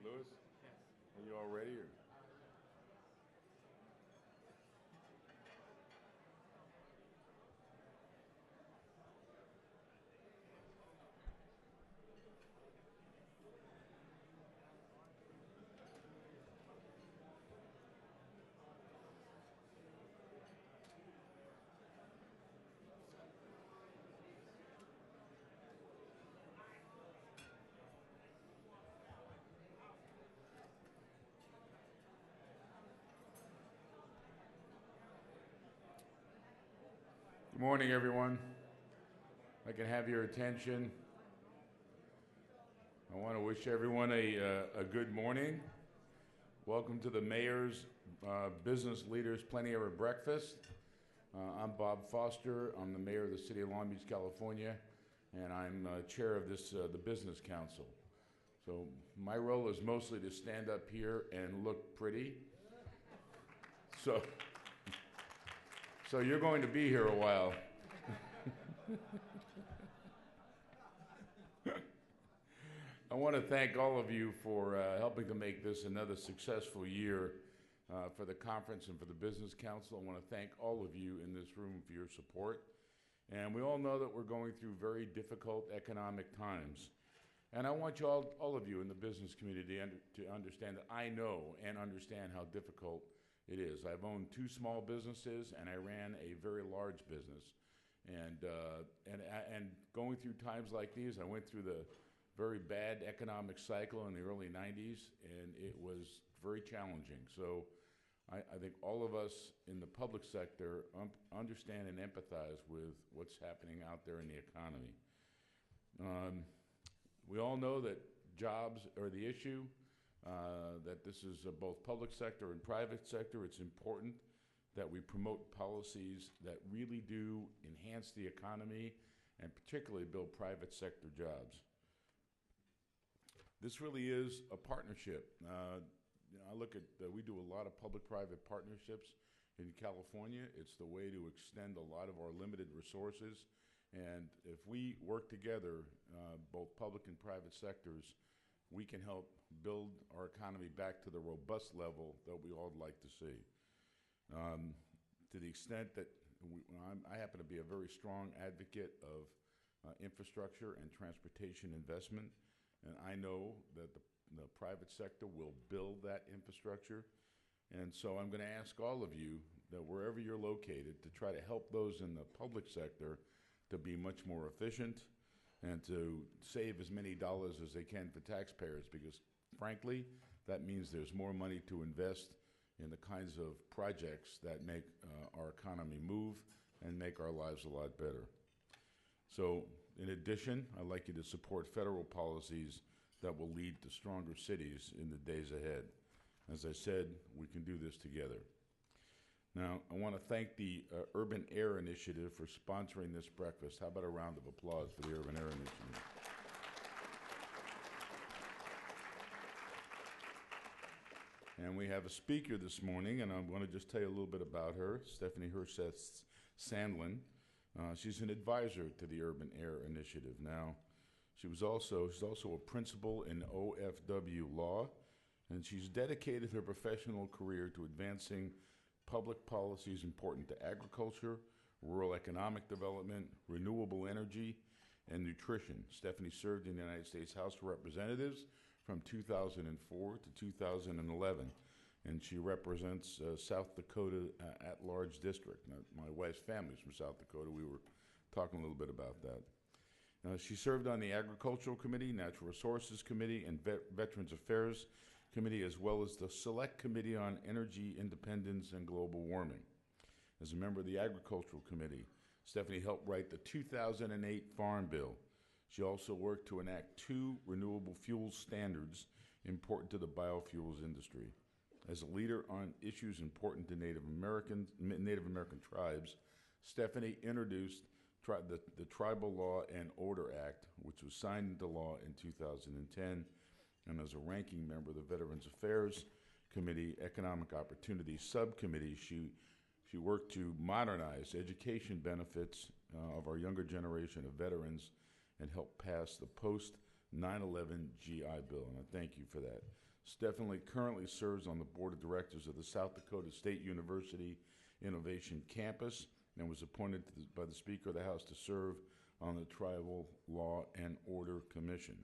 Louis, are you all ready? Or? Good morning, everyone. If I can have your attention. I want to wish everyone a good morning. Welcome to the Mayor's Business Leaders Plenty Hour Breakfast. I'm Bob Foster. I'm the mayor of the city of Long Beach, California, and I'm chair of the Business Council. So my role is mostly to stand up here and look pretty. So you're going to be here a while. I want to thank all of you for helping to make this another successful year for the conference and for the Business Council. I want to thank all of you in this room for your support. And we all know that we're going through very difficult economic times. And I want you all of you in the business community to understand that I know and understand how difficult it is. I've owned two small businesses, and I ran a very large business. And going through times like these, I went through the very bad economic cycle in the early 90s, and it was very challenging. So I think all of us in the public sector understand and empathize with what's happening out there in the economy. We all know that jobs are the issue, that this is both public sector and private sector. It's important that we promote policies that really do enhance the economy and particularly build private sector jobs. This really is a partnership. I look at, we do a lot of public-private partnerships in California. It's the way to extend a lot of our limited resources. And if we work together, both public and private sectors, we can help build our economy back to the robust level that we all would like to see. To the extent that I happen to be a very strong advocate of infrastructure and transportation investment, and I know that the private sector will build that infrastructure. And so I'm going to ask all of you that wherever you're located to try to help those in the public sector to be much more efficient and to save as many dollars as they can for taxpayers, because frankly, that means there's more money to invest in the kinds of projects that make our economy move and make our lives a lot better. So in addition, I'd like you to support federal policies that will lead to stronger cities in the days ahead. As I said, we can do this together. Now, I want to thank the Urban Air Initiative for sponsoring this breakfast. How about a round of applause for the Urban Air Initiative? And we have a speaker this morning, and I'm going to just tell you a little bit about her, Stephanie Herseth Sandlin. She's an advisor to the Urban Air Initiative. Now, she's also a principal in OFW law, and she's dedicated her professional career to advancing public policies important to agriculture, rural economic development, renewable energy, and nutrition. Stephanie served in the United States House of Representatives from 2004 to 2011, and she represents South Dakota at-large district. Now, my wife's family's from South Dakota. We were talking a little bit about that. She served on the Agricultural Committee, Natural Resources Committee, and Veterans Affairs Committee, as well as the Select Committee on Energy Independence and Global Warming. As a member of the Agricultural Committee, Stephanie helped write the 2008 Farm Bill. She also worked to enact 2 renewable fuel standards important to the biofuels industry. As a leader on issues important to Native American tribes, Stephanie introduced the Tribal Law and Order Act, which was signed into law in 2010, and as a ranking member of the Veterans Affairs Committee, Economic Opportunity Subcommittee, she worked to modernize education benefits of our younger generation of veterans and help pass the 9/11 GI Bill, and I thank you for that. Stephanie currently serves on the board of directors of the South Dakota State University Innovation Campus and was appointed by the Speaker of the House to serve on the Tribal Law and Order Commission.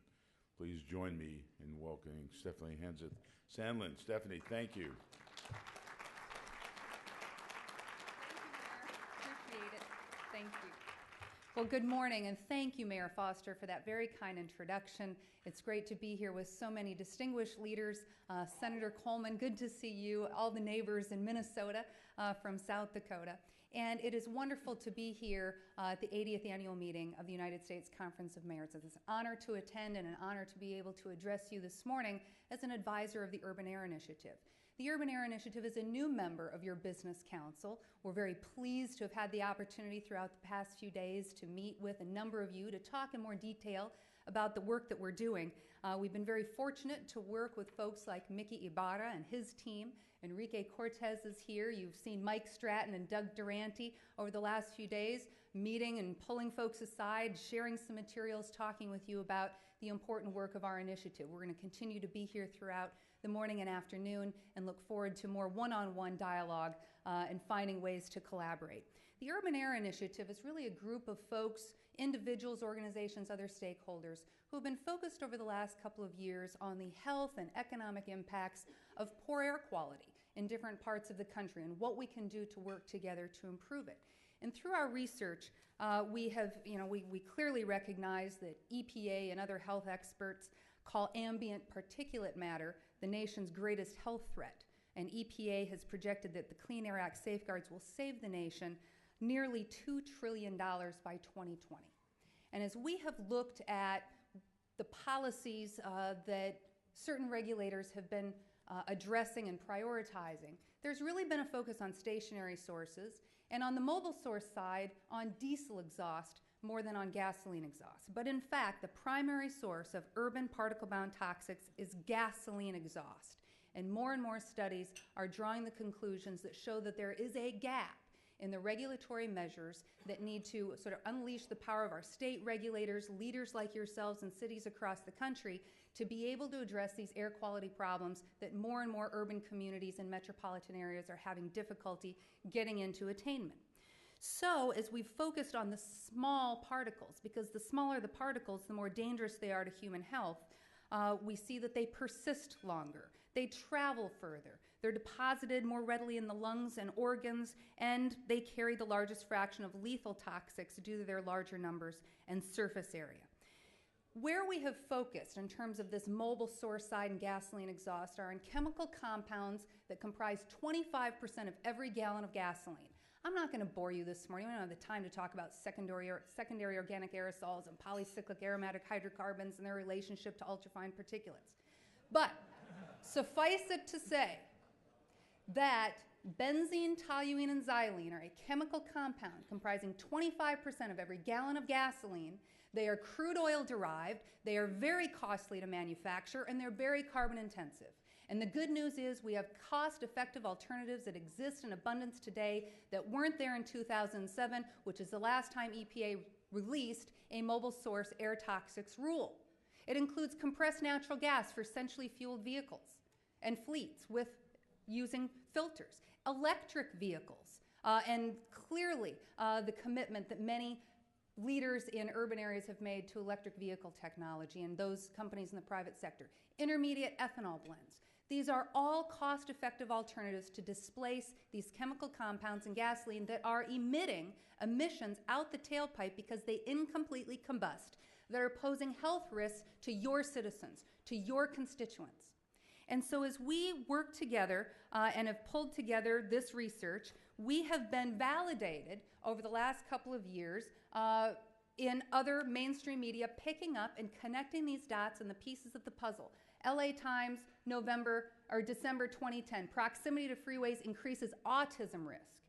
Please join me in welcoming Stephanie Henseth Sandlin. Stephanie, thank you. Appreciate it. Thank you. Well, good morning, and thank you, Mayor Foster, for that very kind introduction. It's great to be here with so many distinguished leaders. Senator Coleman, good to see you, all the neighbors in Minnesota from South Dakota. And it is wonderful to be here at the 80th annual meeting of the United States Conference of Mayors. It's an honor to attend and an honor to be able to address you this morning as an advisor of the Urban Air Initiative. The Urban Air Initiative is a new member of your Business Council. We're very pleased to have had the opportunity throughout the past few days to meet with a number of you to talk in more detail about the work that we're doing. We've been very fortunate to work with folks like Mickey Ibarra and his team. Enrique Cortez is here. You've seen Mike Stratton and Doug Durante over the last few days meeting and pulling folks aside, sharing some materials, talking with you about the important work of our initiative. We're going to continue to be here throughout the morning and afternoon and look forward to more one-on-one dialogue and finding ways to collaborate. The Urban Air Initiative is really a group of folks, individuals, organizations, other stakeholders who have been focused over the last couple of years on the health and economic impacts of poor air quality in different parts of the country and what we can do to work together to improve it. And through our research, we clearly recognize that EPA and other health experts call ambient particulate matter the nation's greatest health threat. And EPA has projected that the Clean Air Act safeguards will save the nation nearly $2 trillion by 2020. And as we have looked at the policies that certain regulators have been addressing and prioritizing, there's really been a focus on stationary sources and on the mobile source side on diesel exhaust more than on gasoline exhaust. But in fact, the primary source of urban particle-bound toxics is gasoline exhaust. And more studies are drawing the conclusions that show that there is a gap in the regulatory measures that need to sort of unleash the power of our state regulators, leaders like yourselves in cities across the country to be able to address these air quality problems that more and more urban communities and metropolitan areas are having difficulty getting into attainment. So as we've focused on the small particles, because the smaller the particles, the more dangerous they are to human health, we see that they persist longer, they travel further, they're deposited more readily in the lungs and organs, and they carry the largest fraction of lethal toxics due to their larger numbers and surface area. Where we have focused in terms of this mobile source side and gasoline exhaust are in chemical compounds that comprise 25% of every gallon of gasoline. I'm not going to bore you this morning. We don't have the time to talk about secondary organic aerosols and polycyclic aromatic hydrocarbons and their relationship to ultrafine particulates. But suffice it to say that benzene, toluene, and xylene are a chemical compound comprising 25% of every gallon of gasoline. They are crude oil derived, they are very costly to manufacture, and they're very carbon intensive. And the good news is we have cost-effective alternatives that exist in abundance today that weren't there in 2007, which is the last time EPA released a mobile source air toxics rule. It includes compressed natural gas for centrally fueled vehicles and fleets with using filters, electric vehicles, and clearly the commitment that many leaders in urban areas have made to electric vehicle technology and those companies in the private sector, intermediate ethanol blends. These are all cost-effective alternatives to displace these chemical compounds in gasoline that are emitting emissions out the tailpipe because they incompletely combust, that are posing health risks to your citizens, to your constituents. And so as we work together and have pulled together this research, we have been validated over the last couple of years in other mainstream media, picking up and connecting these dots and the pieces of the puzzle. LA Times, December 2010, proximity to freeways increases autism risk.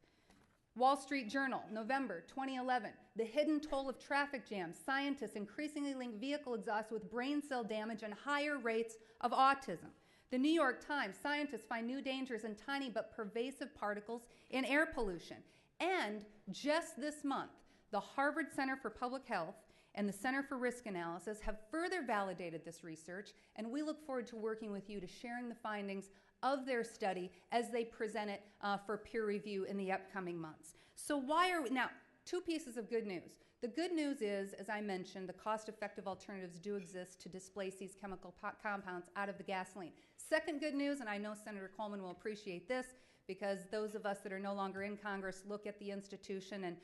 Wall Street Journal, November 2011, the hidden toll of traffic jams. Scientists increasingly link vehicle exhaust with brain cell damage and higher rates of autism. The New York Times, scientists find new dangers in tiny but pervasive particles in air pollution. And just this month, the Harvard Center for Public Health and the Center for Risk Analysis have further validated this research, and we look forward to working with you to sharing the findings of their study as they present it for peer review in the upcoming months. So now, two pieces of good news. The good news is, as I mentioned, the cost-effective alternatives do exist to displace these chemical compounds out of the gasoline. Second good news, and I know Senator Coleman will appreciate this, because those of us that are no longer in Congress look at the institution and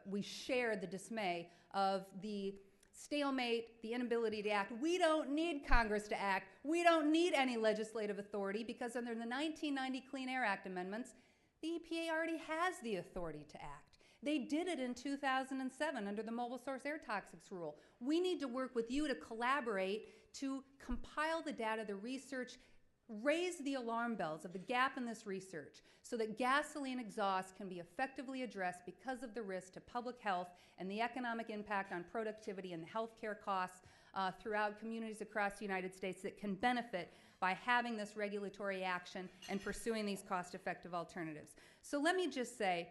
we share the dismay of the stalemate, the inability to act. We don't need Congress to act. We don't need any legislative authority, because under the 1990 Clean Air Act amendments, the EPA already has the authority to act. They did it in 2007 under the Mobile Source Air Toxics Rule. We need to work with you to collaborate to compile the data, the research, raise the alarm bells of the gap in this research so that gasoline exhaust can be effectively addressed because of the risk to public health and the economic impact on productivity and the healthcare costs throughout communities across the United States that can benefit by having this regulatory action and pursuing these cost-effective alternatives. So let me just say,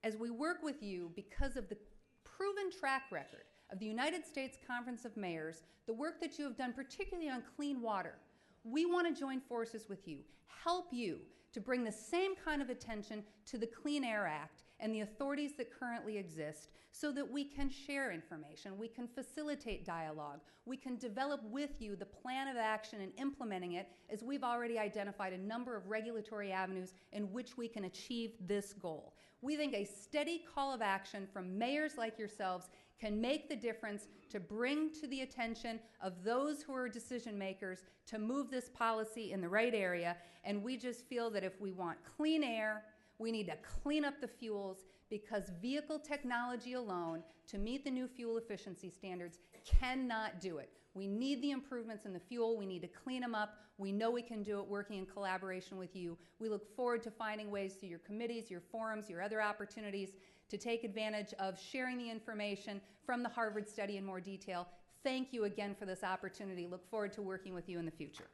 as we work with you, because of the proven track record of the United States Conference of Mayors, the work that you have done particularly on clean water, we want to join forces with you, help you to bring the same kind of attention to the Clean Air Act and the authorities that currently exist so that we can share information, we can facilitate dialogue, we can develop with you the plan of action and implementing it, as we've already identified a number of regulatory avenues in which we can achieve this goal. We think a steady call of action from mayors like yourselves can make the difference to bring to the attention of those who are decision makers to move this policy in the right area. And we just feel that if we want clean air, we need to clean up the fuels, because vehicle technology alone to meet the new fuel efficiency standards cannot do it. We need the improvements in the fuel. We need to clean them up. We know we can do it working in collaboration with you. We look forward to finding ways through your committees, your forums, your other opportunities to take advantage of sharing the information from the Harvard study in more detail. Thank you again for this opportunity. Look forward to working with you in the future.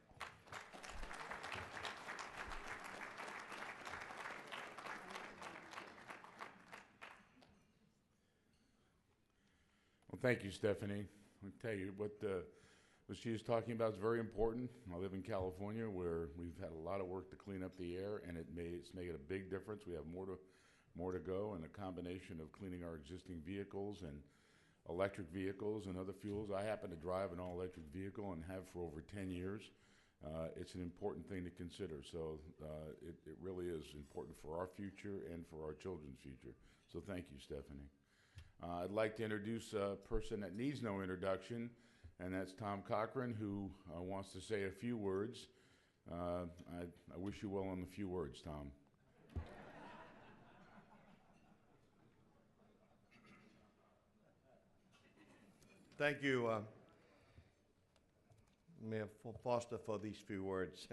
Well, thank you, Stephanie. I'll tell you what she was talking about is very important. I live in California, where we've had a lot of work to clean up the air, and it's making a big difference. We have more to go, and a combination of cleaning our existing vehicles and electric vehicles and other fuels. I happen to drive an all-electric vehicle and have for over 10 years. It's an important thing to consider. So it really is important for our future and for our children's future. So thank you, Stephanie. I'd like to introduce a person that needs no introduction, and that's Tom Cochran, who wants to say a few words. I wish you well on the few words, Tom. Thank you, Mayor Foster, for these few words.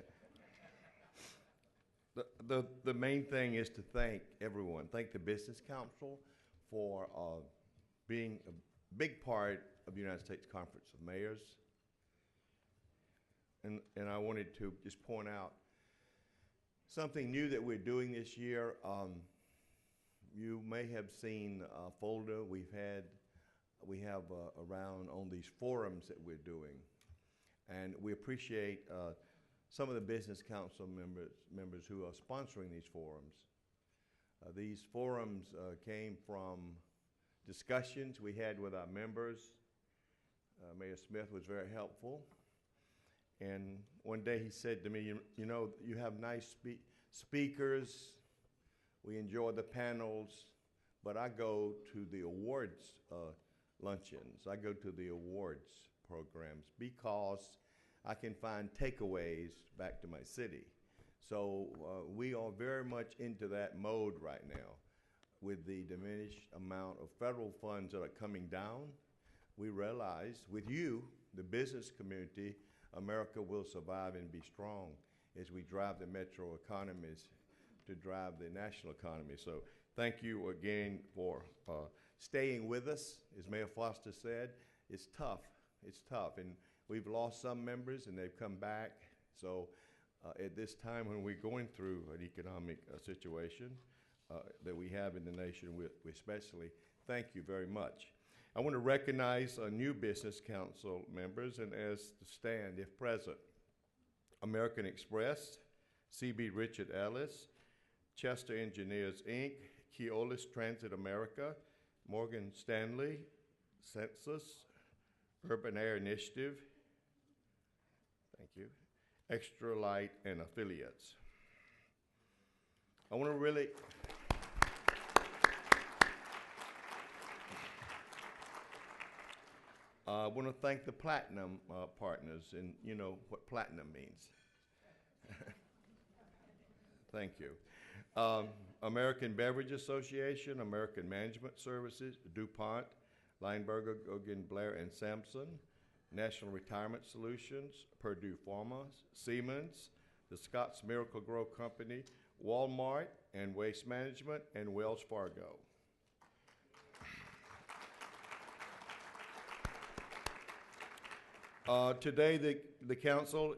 The main thing is to thank everyone. Thank the Business Council for being a big part of the United States Conference of Mayors. And I wanted to just point out something new that we're doing this year. You may have seen a folder we have around on these forums that we're doing. And we appreciate some of the Business Council members who are sponsoring these forums. These forums came from discussions we had with our members. Mayor Smith was very helpful. And one day he said to me, you know, you have nice speakers. We enjoy the panels, but I go to the awards luncheons. I go to the awards programs because I can find takeaways back to my city. So we are very much into that mode right now. With the diminished amount of federal funds that are coming down, we realize with you, the business community, America will survive and be strong as we drive the metro economies to drive the national economy. So thank you again for staying with us. As Mayor Foster said, it's tough. It's tough. And we've lost some members and they've come back. So at this time when we're going through an economic situation that we have in the nation, we especially thank you very much. I want to recognize new business council members and ask to stand if present. American Express, CB Richard Ellis, Chester Engineers, Inc., Keolis Transit America, Morgan Stanley, Census, Urban Air Initiative, thank you, Extra Light, and affiliates. I want to really I want to thank the Platinum partners, and you know what Platinum means. Thank you. American Beverage Association, American Management Services, DuPont, Lineberger, Gogan, Blair, and Sampson, National Retirement Solutions, Purdue Pharma, Siemens, the Scotts Miracle-Gro Company, Walmart, and Waste Management, and Wells Fargo. Today, the council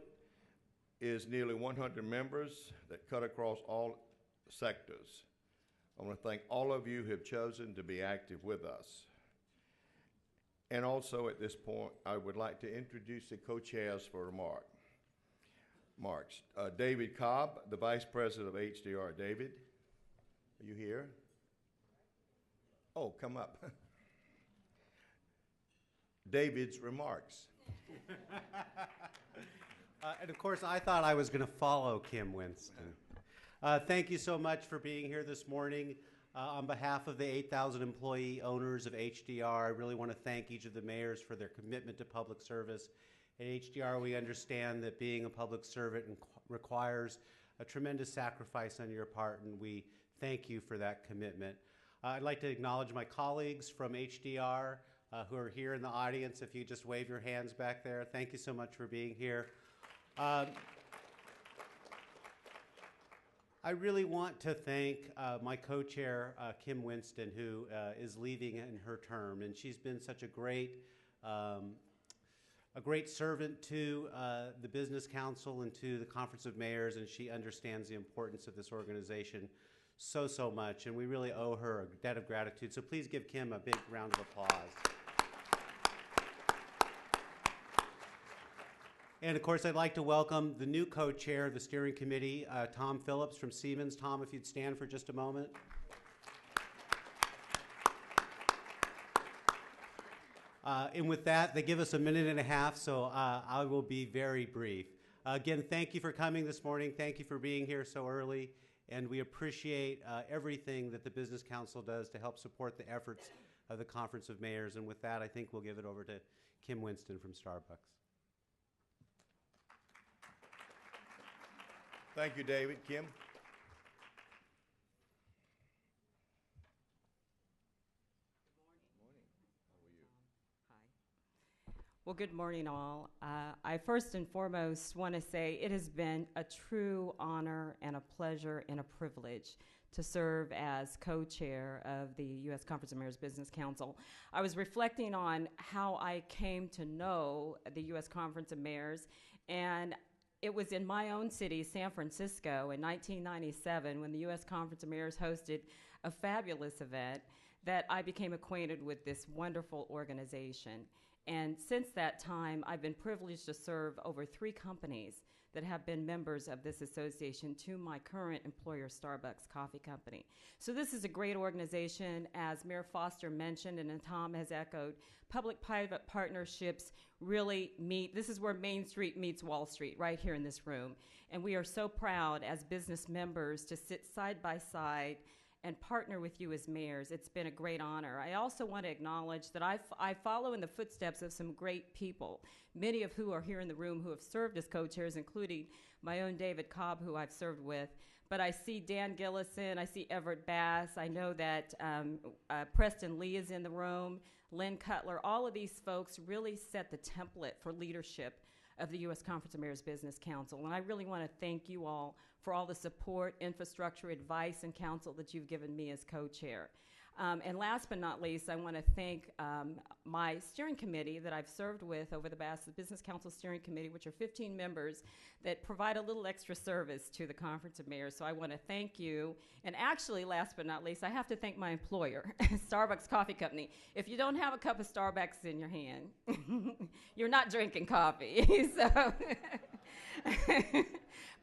is nearly 100 members that cut across all sectors. I want to thank all of you who have chosen to be active with us. And also at this point, I would like to introduce the co-chairs for remarks. David Cobb, the Vice President of HDR. David, are you here? Oh, come up. David's remarks. And of course, I thought I was going to follow Kim Winston. Thank you so much for being here this morning. On behalf of the 8,000 employee owners of HDR, I really want to thank each of the mayors for their commitment to public service. At HDR, we understand that being a public servant requires a tremendous sacrifice on your part, and we thank you for that commitment. I'd like to acknowledge my colleagues from HDR who are here in the audience. If you just wave your hands back there, thank you so much for being here. I really want to thank my co-chair, Kim Winston, who is leaving in her term, and she's been such a great servant to the Business Council and to the Conference of Mayors, and she understands the importance of this organization so much, and we really owe her a debt of gratitude. So please give Kim a big round of applause. And of course, I'd like to welcome the new co-chair of the steering committee, Tom Phillips from Siemens. Tom, if you'd stand for just a moment. And with that, they give us a minute and a half, so I will be very brief. Again, thank you for coming this morning. Thank you for being here so early. And we appreciate everything that the Business Council does to help support the efforts of the Conference of Mayors. And with that, I think we'll give it over to Kim Winston from Starbucks. Thank you, David. Kim? Well, good morning, all. I first and foremost want to say it has been a true honor and a pleasure and a privilege to serve as co-chair of the U.S. Conference of Mayors Business Council. I was reflecting on how I came to know the U.S. Conference of Mayors, and it was in my own city, San Francisco, in 1997, when the U.S. Conference of Mayors hosted a fabulous event, that I became acquainted with this wonderful organization. And since that time, I've been privileged to serve over 3 companies that have been members of this association to my current employer, Starbucks Coffee Company. So this is a great organization. As Mayor Foster mentioned, and Tom has echoed, public-private partnerships really meet. This is where Main Street meets Wall Street, right here in this room. And we are so proud as business members to sit side by side and partner with you as mayors. It's been a great honor. I also want to acknowledge that I follow in the footsteps of some great people, many of who are here in the room who have served as co-chairs, including my own David Cobb, who I've served with. But I see Dan Gillison, I see Everett Bass, I know that Preston Lee is in the room, Lynn Cutler. All of these folks really set the template for leadership of the U.S. Conference of Mayors Business Council. And I really want to thank you all for all the support, infrastructure, advice, and counsel that you've given me as co-chair. And last but not least, I want to thank my steering committee that I've served with over the past, the Business Council Steering Committee, which are 15 members that provide a little extra service to the Conference of Mayors. So I want to thank you. And actually, last but not least, I have to thank my employer, Starbucks Coffee Company. If you don't have a cup of Starbucks in your hand, you're not drinking coffee. So.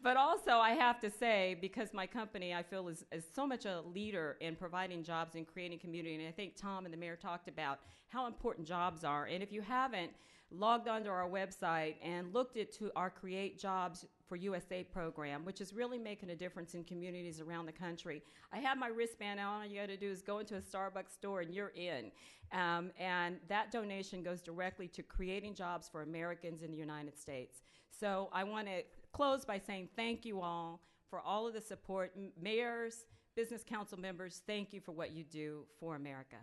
But also, I have to say, because my company, I feel, is so much a leader in providing jobs and creating community, and I think Tom and the mayor talked about how important jobs are. And if you haven't logged onto our website and looked into our Create Jobs for USA program, which is really making a difference in communities around the country, I have my wristband on. All you got to do is go into a Starbucks store and you're in. And that donation goes directly to creating jobs for Americans in the United States. So I want to close by saying thank you all for all of the support. Mayors, business council members, thank you for what you do for America.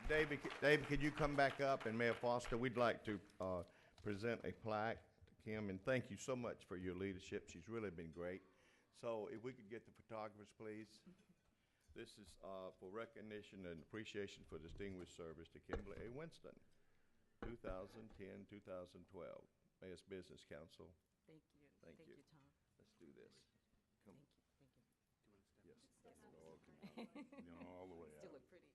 David, could you come back up? And Mayor Foster, we'd like to present a plaque to Kim, and thank you so much for your leadership. She's really been great. So if we could get the photographers, please. This is for recognition and appreciation for distinguished service to Kimberly A. Winston, 2010-2012, Mayor's Business Council. Thank you. Thank you. Tom. Let's do this. Come. Thank you. Yes. All the way Still out. look pretty.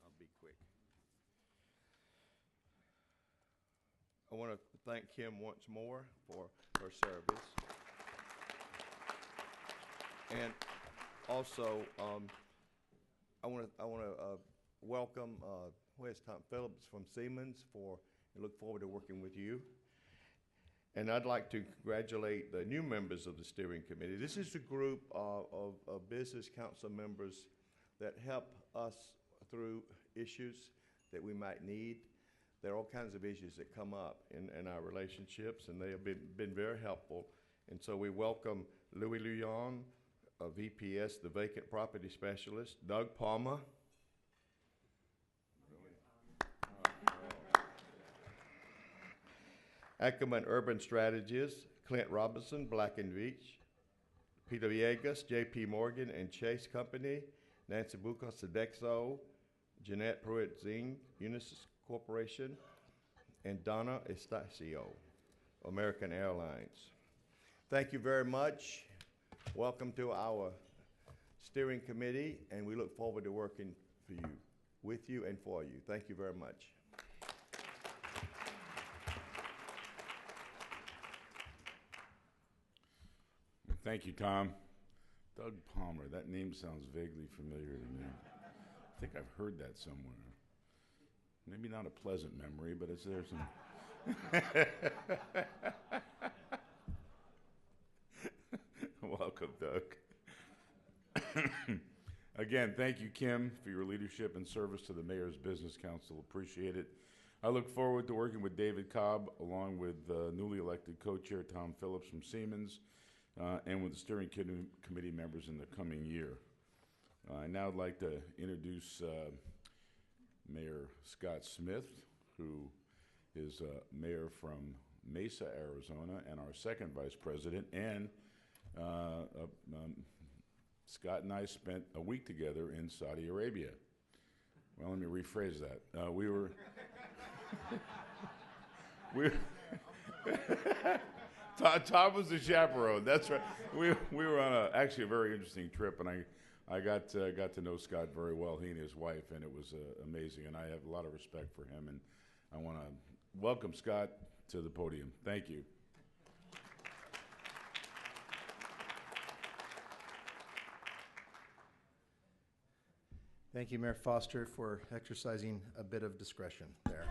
I'll be quick. I want to thank Kim once more for her service. And also, I want to welcome, where's Tom Phillips from Siemens and look forward to working with you. And I'd like to congratulate the new members of the steering committee. This is a group of business council members that help us through issues that we might need. There are all kinds of issues that come up in our relationships, and they have been very helpful. And so we welcome Louis Luyon, VPS, the Vacant Property Specialist, Doug Palmer, Ackerman Urban Strategies, Clint Robinson, Black and Veatch, Peter Villegas, J.P. Morgan and Chase Company, Nancy Bucco, Sodexo, Jeanette Pruitt-Zing, Unisys Corporation, and Donna Estacio, American Airlines. Thank you very much. Welcome to our steering committee, and we look forward to working for you, with you, and for you. Thank you very much. Thank you, Tom. Doug Palmer, that name sounds vaguely familiar to me. I think I've heard that somewhere. Maybe not a pleasant memory, but it's there some. Welcome, Doug. Again, thank you, Kim, for your leadership and service to the Mayor's Business Council. Appreciate it. I look forward to working with David Cobb, along with newly elected co-chair Tom Phillips from Siemens, and with the steering committee members in the coming year. I now would like to introduce Mayor Scott Smith, who is mayor from Mesa, Arizona, and our second vice president. And Scott and I spent a week together in Saudi Arabia. Well, let me rephrase that. We were Tom was the chaperone. That's right. We were on actually a very interesting trip, and I got to know Scott very well, he and his wife, and it was amazing. And I have a lot of respect for him, and I want to welcome Scott to the podium. Thank you. Thank you, Mayor Foster, for exercising a bit of discretion there.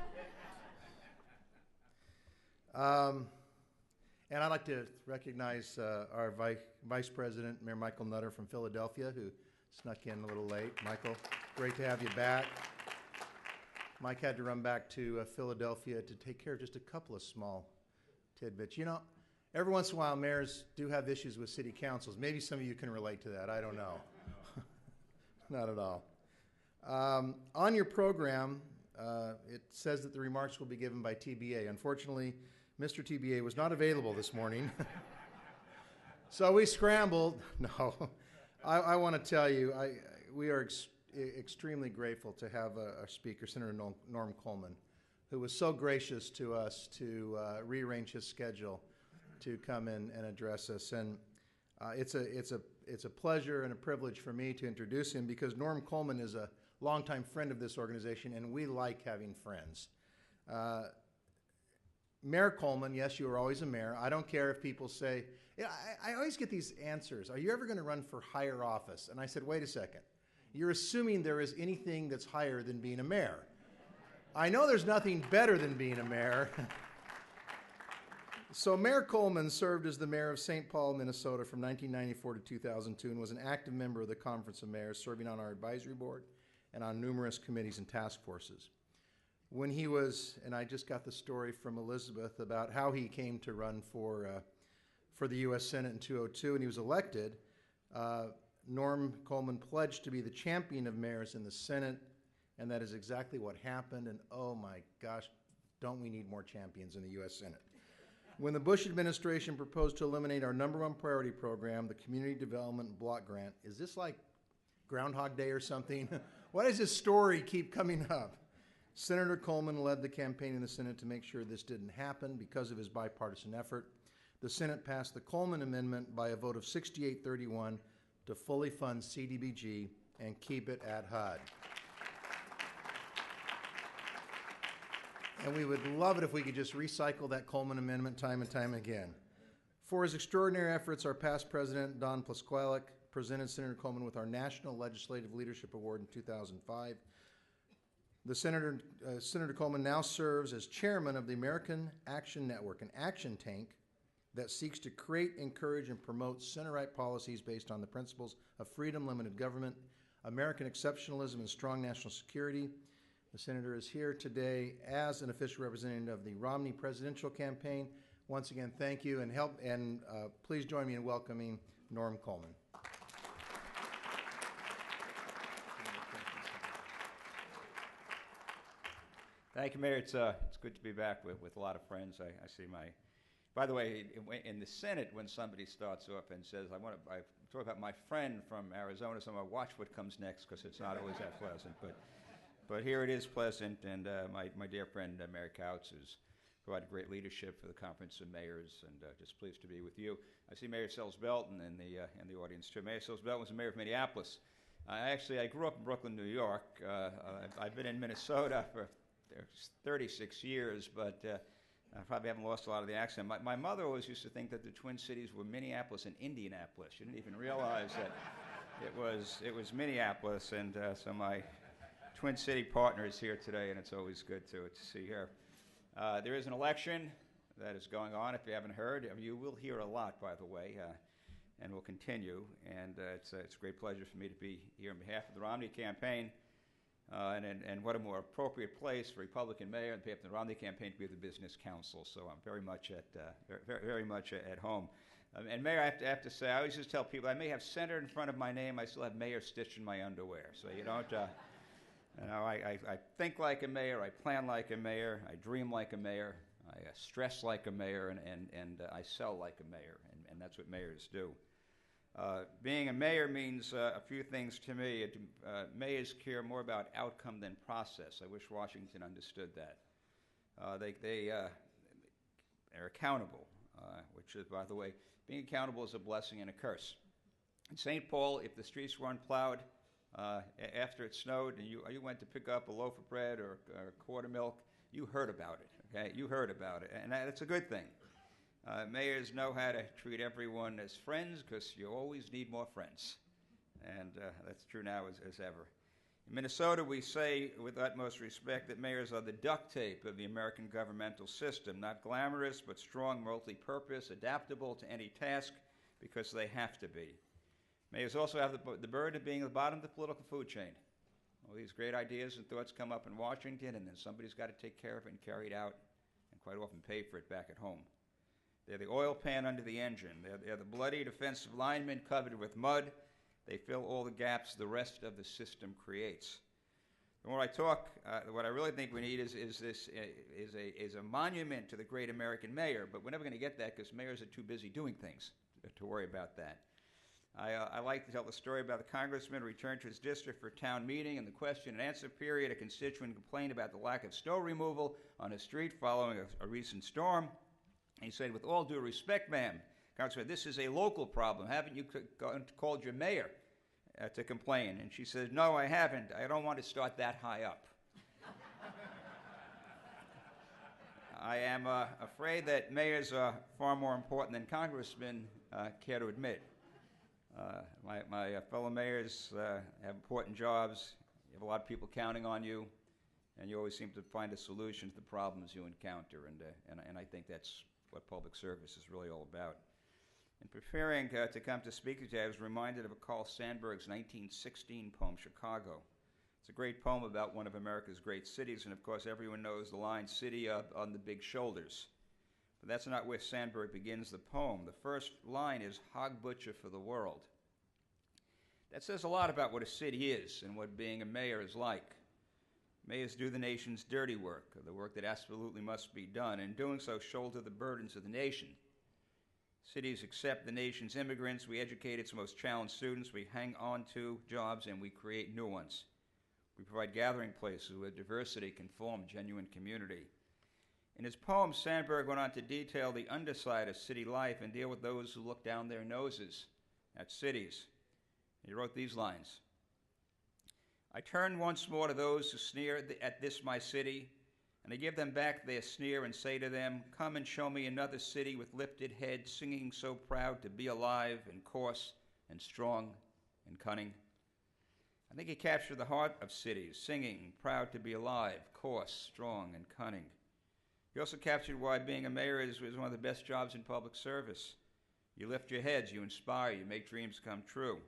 And I'd like to recognize our Vice President, Mayor Michael Nutter from Philadelphia, who snuck in a little late. Michael, great to have you back. Mike had to run back to Philadelphia to take care of just a couple of small tidbits. You know, every once in a while, mayors do have issues with city councils. Maybe some of you can relate to that. I don't know. Not at all. On your program, it says that the remarks will be given by TBA. Unfortunately, Mr. TBA was not available this morning. So we scrambled. No, I want to tell you, we are extremely grateful to have our speaker, Senator Norm Coleman, who was so gracious to us to rearrange his schedule to come in and address us. And it's a pleasure and a privilege for me to introduce him because Norm Coleman is a longtime friend of this organization, and we like having friends. Mayor Coleman, yes, you are always a mayor. I don't care if people say, yeah, I always get these answers. Are you ever going to run for higher office? And I said, wait a second. You're assuming there is anything that's higher than being a mayor. I know there's nothing better than being a mayor. So Mayor Coleman served as the mayor of St. Paul, Minnesota from 1994 to 2002 and was an active member of the Conference of Mayors, serving on our advisory board and on numerous committees and task forces. When he was, and I just got the story from Elizabeth about how he came to run for the U.S. Senate in 2002, and he was elected, Norm Coleman pledged to be the champion of mayors in the Senate, and that is exactly what happened, and oh my gosh, don't we need more champions in the U.S. Senate. When the Bush administration proposed to eliminate our #1 priority program, the Community Development Block Grant, is this like Groundhog Day or something? Why does this story keep coming up? Senator Coleman led the campaign in the Senate to make sure this didn't happen. Because of his bipartisan effort, the Senate passed the Coleman Amendment by a vote of 68-31 to fully fund CDBG and keep it at HUD. And we would love it if we could just recycle that Coleman Amendment time and time again. For his extraordinary efforts, our past president, Don Plasqualek, presented Senator Coleman with our National Legislative Leadership Award in 2005. Senator Coleman now serves as chairman of the American Action Network, an action tank that seeks to create, encourage, and promote center-right policies based on the principles of freedom, limited government, American exceptionalism, and strong national security. The senator is here today as an official representative of the Romney presidential campaign. Once again, thank you, and please join me in welcoming Norm Coleman. Thank you, Mayor. It's good to be back with a lot of friends. I see my. By the way, in the Senate, when somebody starts off and says, I talk about my friend from Arizona, so I'm going to watch what comes next because it's not always that pleasant. But here it is pleasant, and my dear friend Mayor Couts has provided great leadership for the Conference of Mayors, and just pleased to be with you. I see Mayor Sells Belton in the audience too. Mayor Sells Belton was the mayor of Minneapolis. I grew up in Brooklyn, New York. I've been in Minnesota for 36 years, but I probably haven't lost a lot of the accent. My mother always used to think that the Twin Cities were Minneapolis and Indianapolis. She didn't even realize that it was Minneapolis, and so my Twin City partner is here today, and it's always good to see her. There is an election that is going on, if you haven't heard. You will hear a lot, by the way, and will continue, and it's a great pleasure for me to be here on behalf of the Romney campaign. And what a more appropriate place for Republican mayor and the Romney campaign to be the Business Council. So I'm very much at home. And Mayor, I have to say, I always just tell people I may have senator in front of my name, I still have mayor stitched in my underwear. So you don't. I think like a mayor, I plan like a mayor, I dream like a mayor, I stress like a mayor, and I sell like a mayor, and that's what mayors do. Being a mayor means a few things to me. Mayors care more about outcome than process. I wish Washington understood that. They're accountable, which is, by the way, being accountable is a blessing and a curse. In St. Paul, if the streets were unplowed after it snowed and you went to pick up a loaf of bread or a quart of milk, you heard about it, okay? You heard about it, and that's a good thing. Mayors know how to treat everyone as friends because you always need more friends. And that's true now as ever. In Minnesota, we say with utmost respect that mayors are the duct tape of the American governmental system, not glamorous but strong, multi-purpose, adaptable to any task because they have to be. Mayors also have the burden of being at the bottom of the political food chain. All these great ideas and thoughts come up in Washington, and then somebody's got to take care of it and carry it out and quite often pay for it back at home. They're the oil pan under the engine. They're the bloody defensive linemen covered with mud. They fill all the gaps the rest of the system creates. The more I talk, what I really think we need is a monument to the great American mayor, but we're never going to get that because mayors are too busy doing things to worry about that. I like to tell the story about the congressman who returned to his district for a town meeting. In the question and answer period, a constituent complained about the lack of snow removal on his street following a recent storm. He said, "With all due respect, ma'am, Congressman, this is a local problem. Haven't you called your mayor to complain?" And she said, "No, I haven't. I don't want to start that high up." I am afraid that mayors are far more important than congressmen care to admit. My fellow mayors have important jobs. You have a lot of people counting on you, and you always seem to find a solution to the problems you encounter, and I think that's what public service is really all about. In preparing to come to speak today, I was reminded of Carl Sandburg's 1916 poem, Chicago. It's a great poem about one of America's great cities, and of course everyone knows the line, "City on the big shoulders." But that's not where Sandburg begins the poem. The first line is, "Hog butcher for the world." That says a lot about what a city is and what being a mayor is like. Mayors do the nation's dirty work, the work that absolutely must be done, and in doing so shoulder the burdens of the nation. Cities accept the nation's immigrants, we educate its most challenged students, we hang on to jobs, and we create new ones. We provide gathering places where diversity can form genuine community. In his poem, Sandburg went on to detail the underside of city life and deal with those who look down their noses at cities. He wrote these lines: "I turn once more to those who sneer at this my city, and I give them back their sneer and say to them, come and show me another city with lifted head, singing so proud to be alive and coarse and strong and cunning." I think he captured the heart of cities, singing, proud to be alive, coarse, strong, and cunning. He also captured why being a mayor is one of the best jobs in public service. You lift your heads, you inspire, you make dreams come true.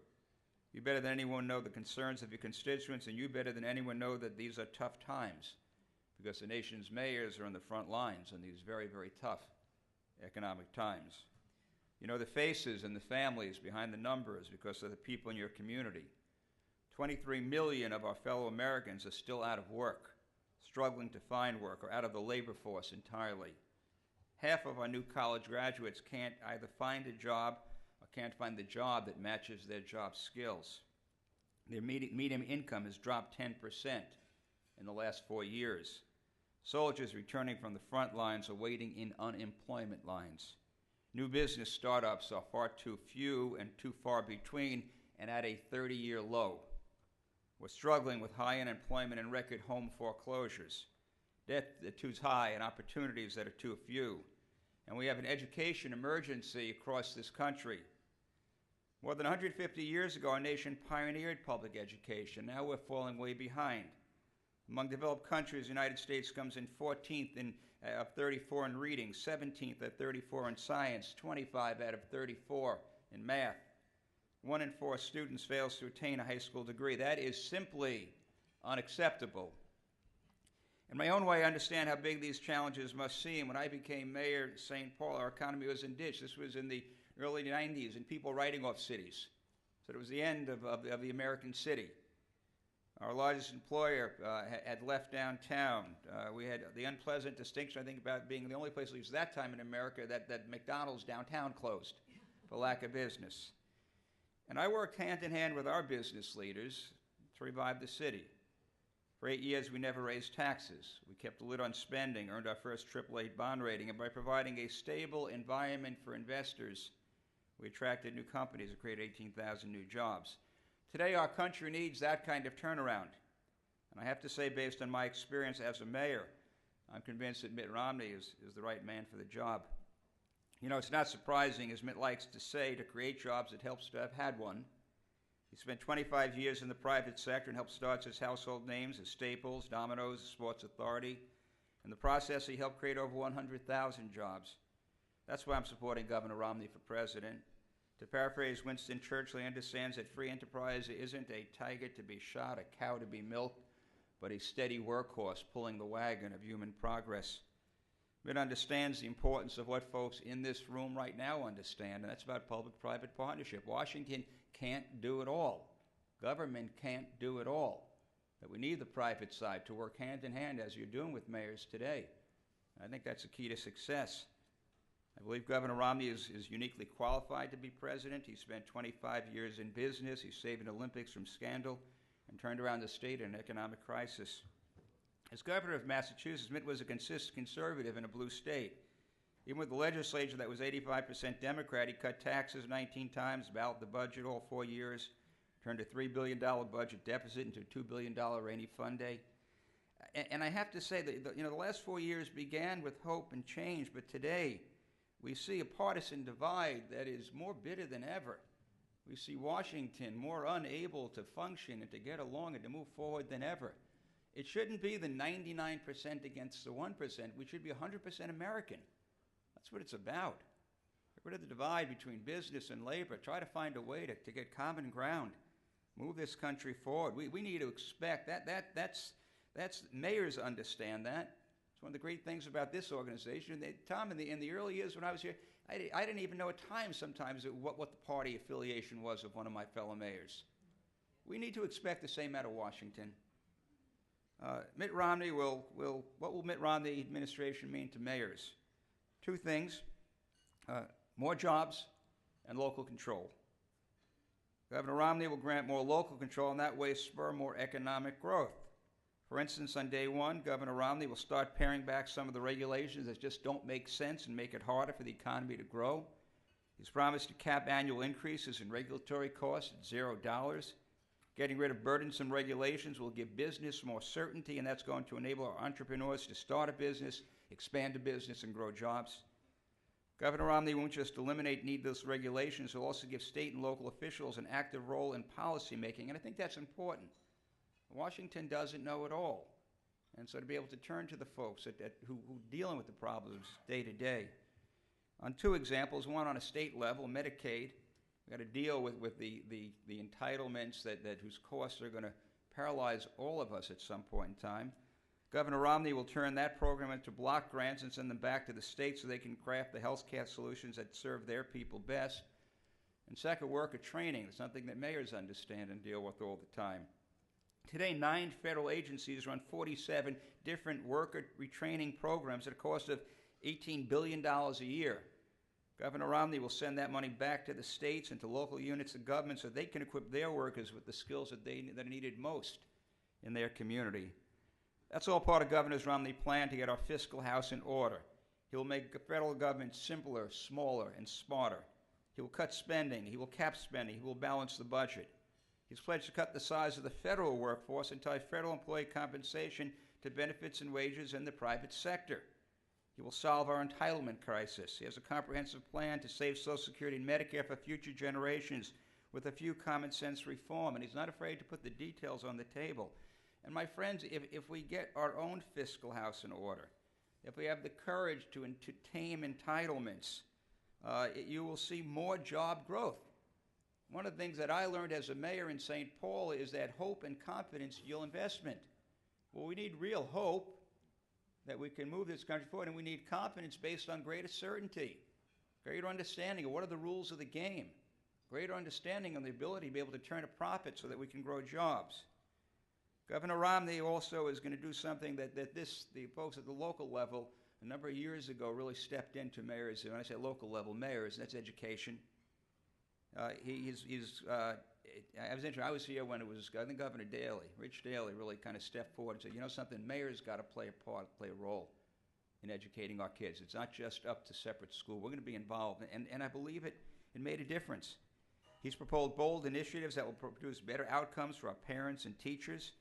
You better than anyone know the concerns of your constituents, and you better than anyone know that these are tough times, because the nation's mayors are on the front lines in these very, very tough economic times. You know the faces and the families behind the numbers because of the people in your community. 23 million of our fellow Americans are still out of work, struggling to find work, or out of the labor force entirely. Half of our new college graduates can't either find a job or can't find the job that matches their job skills. Their median income has dropped 10% in the last 4 years. Soldiers returning from the front lines are waiting in unemployment lines. New business startups are far too few and too far between and at a 30-year low. We're struggling with high unemployment and record home foreclosures, debt that's too high and opportunities that are too few. And we have an education emergency across this country. More than 150 years ago, our nation pioneered public education. Now we're falling way behind. Among developed countries, the United States comes in 14th of 34 in reading, 17th of 34 in science, 25 out of 34 in math. 1 in 4 students fails to attain a high school degree. That is simply unacceptable. In my own way, I understand how big these challenges must seem. When I became mayor of St. Paul, our economy was in ditch. This was in the early 90s, and people writing off cities. So it was the end of the American city. Our largest employer had left downtown. We had the unpleasant distinction, I think, about being the only place, at least that time in America, that McDonald's downtown closed for lack of business. And I worked hand in hand with our business leaders to revive the city. For 8 years, we never raised taxes. We kept a lid on spending, earned our first AAA bond rating, and by providing a stable environment for investors, we attracted new companies and created 18,000 new jobs. Today, our country needs that kind of turnaround. And I have to say, based on my experience as a mayor, I'm convinced that Mitt Romney is the right man for the job. You know, it's not surprising, as Mitt likes to say, to create jobs, it helps to have had one. He spent 25 years in the private sector and helped start his household names as Staples, Domino's, Sports Authority. In the process, he helped create over 100,000 jobs. That's why I'm supporting Governor Romney for president. To paraphrase Winston Churchill, he understands that free enterprise isn't a tiger to be shot, a cow to be milked, but a steady workhorse pulling the wagon of human progress. Mitt understands the importance of what folks in this room right now understand, and that's about public-private partnership. Washington can't do it all. Government can't do it all. That we need the private side to work hand in hand, as you're doing with mayors today. I think that's a key to success. I believe Governor Romney is uniquely qualified to be president. He spent 25 years in business. He saved an Olympics from scandal and turned around the state in an economic crisis. As governor of Massachusetts, Mitt was a consistent conservative in a blue state. Even with the legislature that was 85% Democrat, he cut taxes 19 times, balanced the budget all 4 years, turned a $3 billion budget deficit into a $2 billion rainy fund day. And I have to say that the last 4 years began with hope and change, but today we see a partisan divide that is more bitter than ever. We see Washington more unable to function and to get along and to move forward than ever. It shouldn't be the 99% against the 1%. We should be 100% American. That's what it's about. Get rid of the divide between business and labor. Try to find a way to get common ground. Move this country forward. We need to expect that's mayors understand that. It's one of the great things about this organization. Tom, in the early years when I was here, I didn't even know at times sometimes what the party affiliation was of one of my fellow mayors. We need to expect the same out of Washington. Mitt Romney what will Mitt Romney administration mean to mayors? Two things, more jobs and local control. Governor Romney will grant more local control and that way spur more economic growth. For instance, on day one, Governor Romney will start paring back some of the regulations that just don't make sense and make it harder for the economy to grow. He's promised to cap annual increases in regulatory costs at $0. Getting rid of burdensome regulations will give business more certainty, and that's going to enable our entrepreneurs to start a business, expand a business, and grow jobs. Governor Romney won't just eliminate needless regulations, he'll also give state and local officials an active role in policymaking, and I think that's important. Washington doesn't know it all, and so to be able to turn to the folks who are dealing with the problems day to day. On two examples, one on a state level, Medicaid. We've got to deal with the entitlements whose costs are going to paralyze all of us at some point in time. Governor Romney will turn that program into block grants and send them back to the states so they can craft the health care solutions that serve their people best. And second, worker training, something that mayors understand and deal with all the time. Today, 9 federal agencies run 47 different worker retraining programs at a cost of $18 billion a year. Governor Romney will send that money back to the states and to local units of government so they can equip their workers with the skills that are needed most in their community. That's all part of Governor Romney's plan to get our fiscal house in order. He will make the federal government simpler, smaller, and smarter. He will cut spending. He will cap spending. He will balance the budget. He's pledged to cut the size of the federal workforce and tie federal employee compensation to benefits and wages in the private sector. He will solve our entitlement crisis. He has a comprehensive plan to save Social Security and Medicare for future generations with a few common sense reform, and he's not afraid to put the details on the table. And my friends, if we get our own fiscal house in order, if we have the courage to tame entitlements, you will see more job growth. One of the things that I learned as a mayor in St. Paul is that hope and confidence fuel investment. Well, we need real hope that we can move this country forward, and we need confidence based on greater certainty, greater understanding of what are the rules of the game, greater understanding of the ability to be able to turn a profit so that we can grow jobs. Governor Romney also is going to do something that the folks at the local level a number of years ago really stepped into mayors. When I say local level mayors, that's education. I was here when it was, I think Governor Daley, Rich Daley, really kind of stepped forward and said, you know something, mayors got to play a role in educating our kids. It's not just up to separate school. We're going to be involved, and I believe it made a difference. He's proposed bold initiatives that will produce better outcomes for our parents and teachers.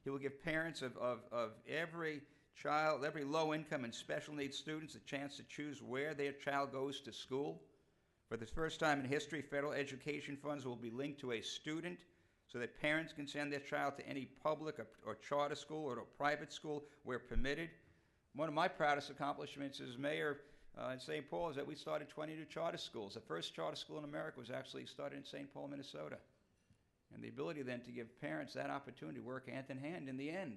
He will give parents of every child, every low-income and special needs students a chance to choose where their child goes to school. For the first time in history, federal education funds will be linked to a student so that parents can send their child to any public or charter school or to a private school where permitted. One of my proudest accomplishments as mayor in St. Paul is that we started 20 new charter schools. The first charter school in America was actually started in St. Paul, Minnesota. And the ability then to give parents that opportunity to work hand in hand in the end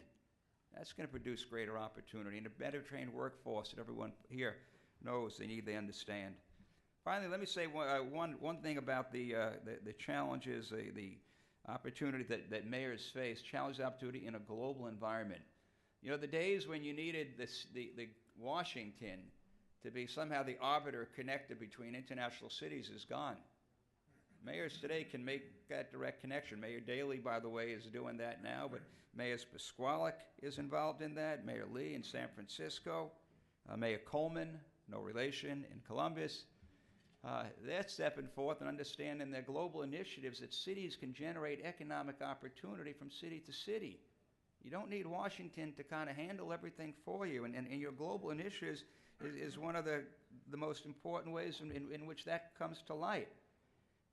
That's going to produce greater opportunity and a better trained workforce that everyone here knows they understand. Finally, let me say one thing about the challenges, the opportunity that mayors face, challenge opportunity in a global environment. You know, the days when you needed the Washington to be somehow the arbiter connected between international cities is gone. Mayors today can make that direct connection. Mayor Daley, by the way, is doing that now, but Mayor Pasquale is involved in that, Mayor Lee in San Francisco, Mayor Coleman, no relation, in Columbus. They're stepping forth and understanding their global initiatives that cities can generate economic opportunity from city to city. You don't need Washington to kind of handle everything for you, and your global initiatives is one of the most important ways in which that comes to light.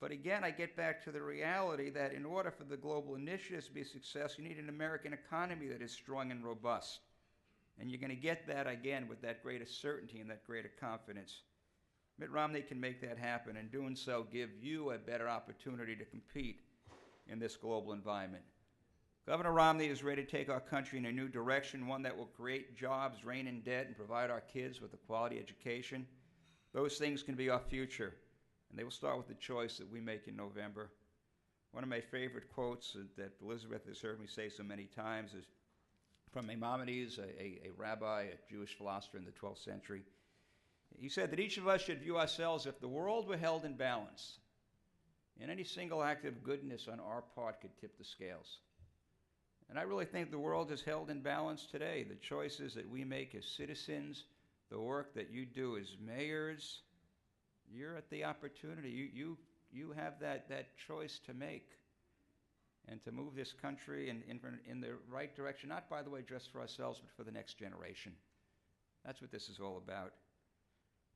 But again, I get back to the reality that in order for the global initiatives to be a success, you need an American economy that is strong and robust. And you're going to get that, again, with that greater certainty and that greater confidence. Mitt Romney can make that happen, and doing so give you a better opportunity to compete in this global environment. Governor Romney is ready to take our country in a new direction, one that will create jobs, rein in debt, and provide our kids with a quality education. Those things can be our future, and they will start with the choice that we make in November. One of my favorite quotes that Elizabeth has heard me say so many times is from Maimonides, a rabbi, a Jewish philosopher in the 12th century. He said that each of us should view ourselves if the world were held in balance, and any single act of goodness on our part could tip the scales. And I really think the world is held in balance today. The choices that we make as citizens, the work that you do as mayors, you're at the opportunity. You have that choice to make and to move this country in the right direction, not, by the way, just for ourselves, but for the next generation. That's what this is all about.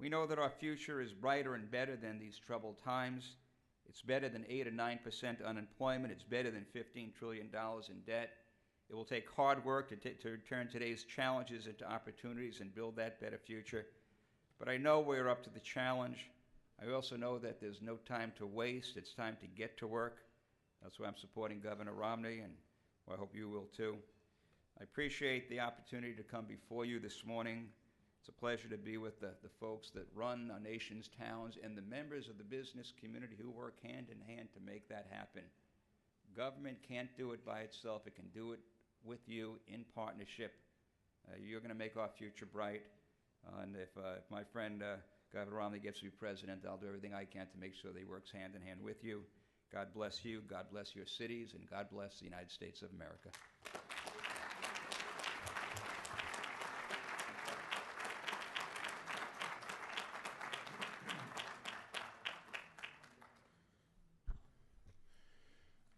We know that our future is brighter and better than these troubled times. It's better than 8 or 9% unemployment. It's better than $15 trillion in debt. It will take hard work to turn today's challenges into opportunities and build that better future. But I know we're up to the challenge. I also know that there's no time to waste. It's time to get to work. That's why I'm supporting Governor Romney, and I hope you will too. I appreciate the opportunity to come before you this morning. It's a pleasure to be with the folks that run our nation's towns and the members of the business community who work hand in hand to make that happen. Government can't do it by itself. It can do it with you in partnership. You're going to make our future bright. And if my friend Governor Romney gets to be president, I'll do everything I can to make sure that he works hand in hand with you. God bless you, God bless your cities, and God bless the United States of America.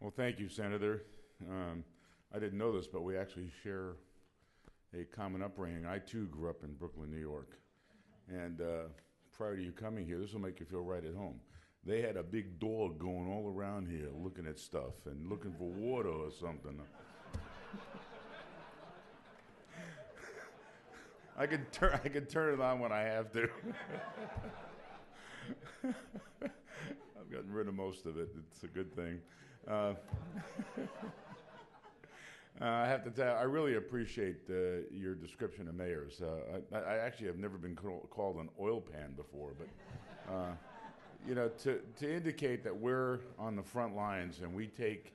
Well, thank you, Senator. I didn't know this, but we actually share a common upbringing. I, too, grew up in Brooklyn, New York. And prior to you coming here, this will make you feel right at home. They had a big dog going all around here looking at stuff and looking for water or something. I could turn it on when I have to. I've gotten rid of most of it. It's a good thing. I have to tell you, I really appreciate your description of mayors. I actually have never been called an oil pan before, but you know, to indicate that we're on the front lines and we take,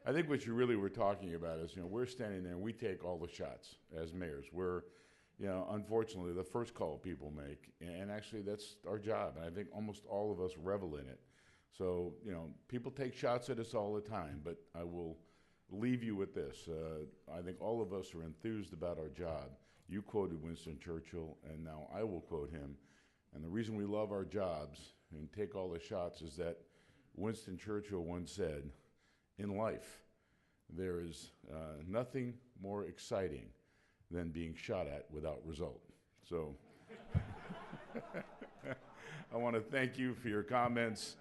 I think what you really were talking about is, you know, we're standing there and we take all the shots as mayors. We're, you know, unfortunately, the first call people make, and actually that's our job, and I think almost all of us revel in it. So, you know, people take shots at us all the time, but I will leave you with this. I think all of us are enthused about our job. You quoted Winston Churchill, and now I will quote him. And the reason we love our jobs and take all the shots is that Winston Churchill once said, in life, there is nothing more exciting than being shot at without result. So I want to thank you for your comments.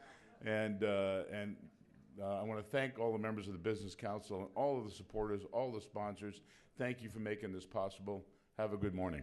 And I want to thank all the members of the Business Council and all of the supporters, all the sponsors. Thank you for making this possible. Have a good morning.